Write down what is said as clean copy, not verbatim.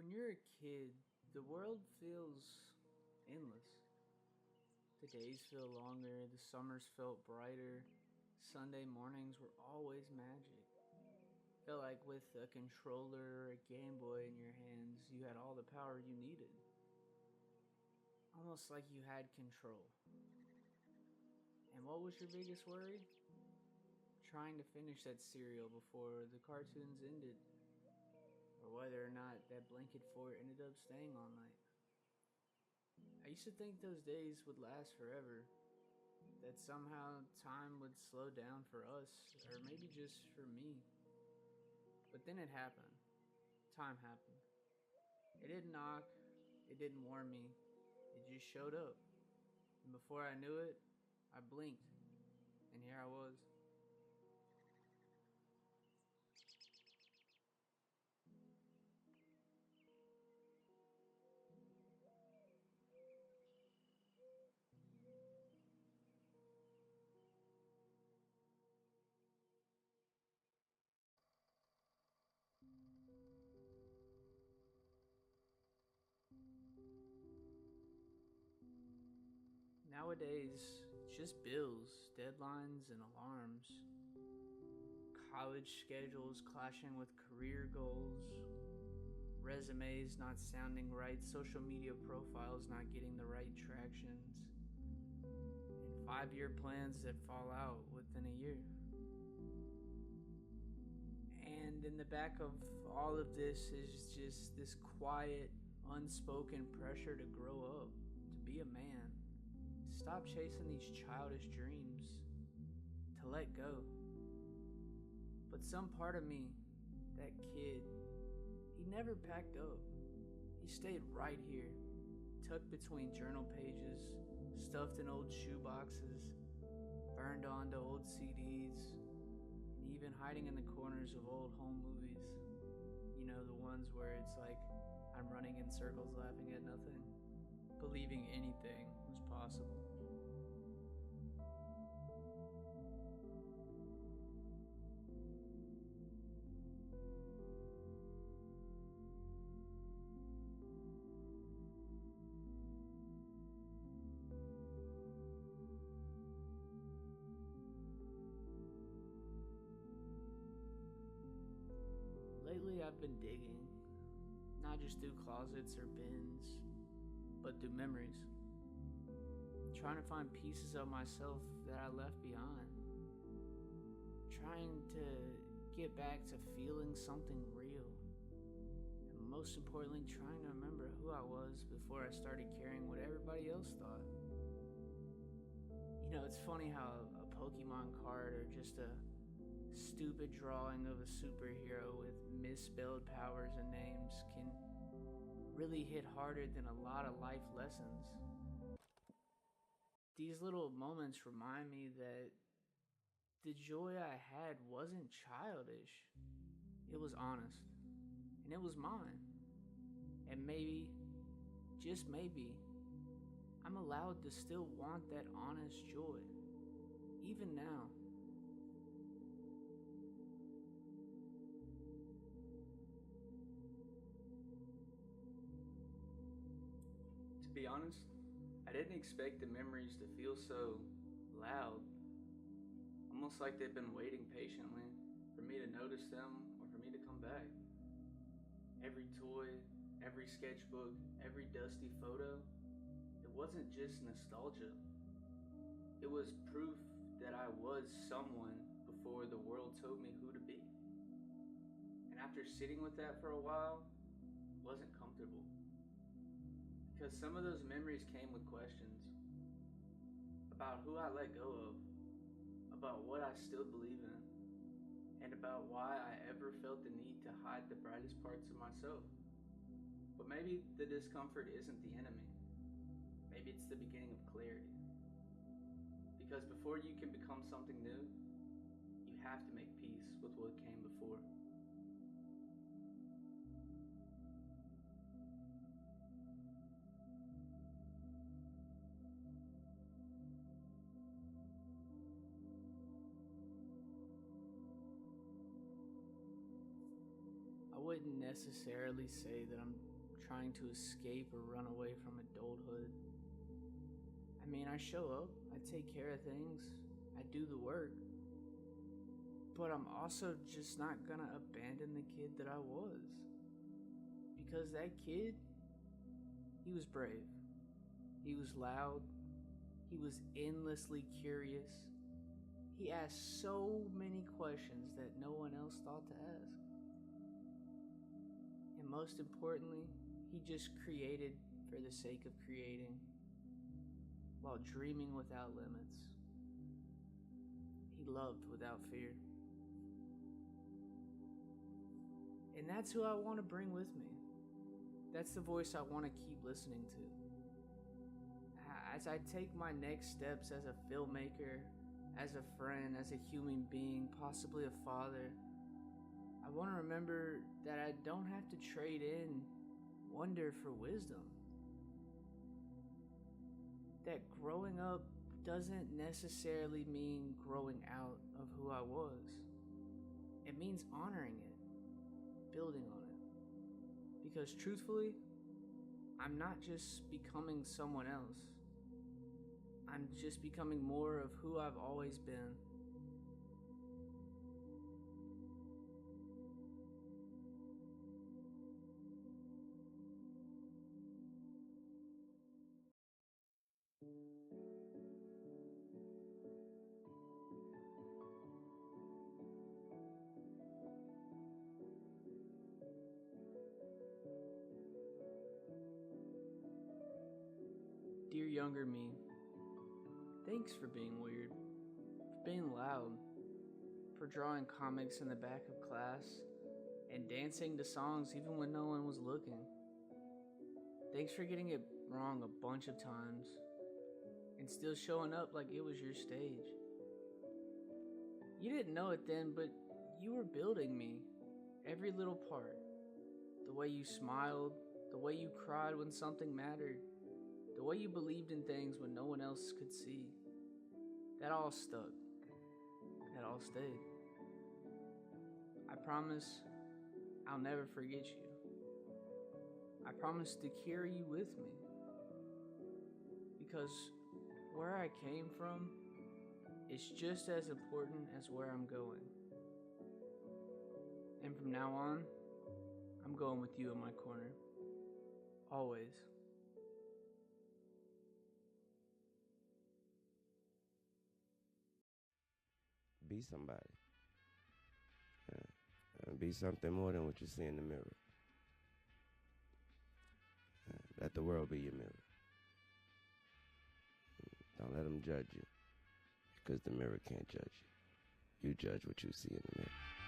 When you're a kid, the world feels endless. The days feel longer, the summers felt brighter, Sunday mornings were always magic. Felt like with a controller or a Game Boy in your hands, you had all the power you needed. Almost like you had control. And what was your biggest worry? Trying to finish that cereal before the cartoons ended, or whether or not that blanket fort ended up staying all night. I used to think those days would last forever, that somehow time would slow down for us, or maybe just for me. But then it happened. Time happened. It didn't knock, it didn't warn me, it just showed up. And before I knew it, I blinked, and here I was. Nowadays, it's just bills, deadlines, and alarms. College schedules clashing with career goals. Resumes not sounding right. Social media profiles not getting the right tractions. And 5-year plans that fall out within a year. And in the back of all of this is just this quiet, unspoken pressure to grow up, to be a man. Stop chasing these childish dreams, to let go. But some part of me, that kid, he never packed up. He stayed right here, tucked between journal pages, stuffed in old shoe boxes, burned onto old CDs, and even hiding in the corners of old home movies. You know, the ones where it's like I'm running in circles laughing at nothing, believing anything was possible. Lately, I've been digging, not just through closets or bins, but through memories. Trying to find pieces of myself that I left behind. Trying to get back to feeling something real. And most importantly, trying to remember who I was before I started caring what everybody else thought. You know, it's funny how a Pokemon card or just a stupid drawing of a superhero with misspelled powers and names can really hit harder than a lot of life lessons. These little moments remind me that the joy I had wasn't childish, it was honest, and it was mine. And maybe, just maybe, I'm allowed to still want that honest joy, even now. To be honest, I didn't expect the memories to feel so loud, almost like they've been waiting patiently for me to notice them or for me to come back. Every toy, every sketchbook, every dusty photo, it wasn't just nostalgia. It was proof that I was someone before the world told me who to be. And after sitting with that for a while, it wasn't comfortable. Because some of those memories came with questions about who I let go of, about what I still believe in, and about why I ever felt the need to hide the brightest parts of myself. But maybe the discomfort isn't the enemy. Maybe it's the beginning of clarity. Because before you can become something new, you have to make peace with what came before. I wouldn't necessarily say that I'm trying to escape or run away from adulthood. I mean, I show up, I take care of things, I do the work, but I'm also just not gonna abandon the kid that I was. Because that kid, he was brave, he was loud, he was endlessly curious. He asked so many questions that no one else thought to ask. And most importantly, he just created for the sake of creating, while dreaming without limits. He loved without fear. And that's who I want to bring with me. That's the voice I want to keep listening to. As I take my next steps as a filmmaker, as a friend, as a human being, possibly a father, I want to remember that I don't have to trade in wonder for wisdom. That growing up doesn't necessarily mean growing out of who I was. It means honoring it, building on it. Because truthfully, I'm not just becoming someone else. I'm just becoming more of who I've always been. Dear younger me, thanks for being weird, for being loud, for drawing comics in the back of class, and dancing to songs even when no one was looking. Thanks for getting it wrong a bunch of times, and still showing up like it was your stage. You didn't know it then, but you were building me, every little part. The way you smiled, the way you cried when something mattered, the way you believed in things when no one else could see. That all stuck. That all stayed. I promise I'll never forget you. I promise to carry you with me. Because where I came from is just as important as where I'm going. And from now on, I'm going with you in my corner. Always. Be somebody. Be something more than what you see in the mirror. Let the world be your mirror. Don't let them judge you, because the mirror can't judge you. You judge what you see in the mirror.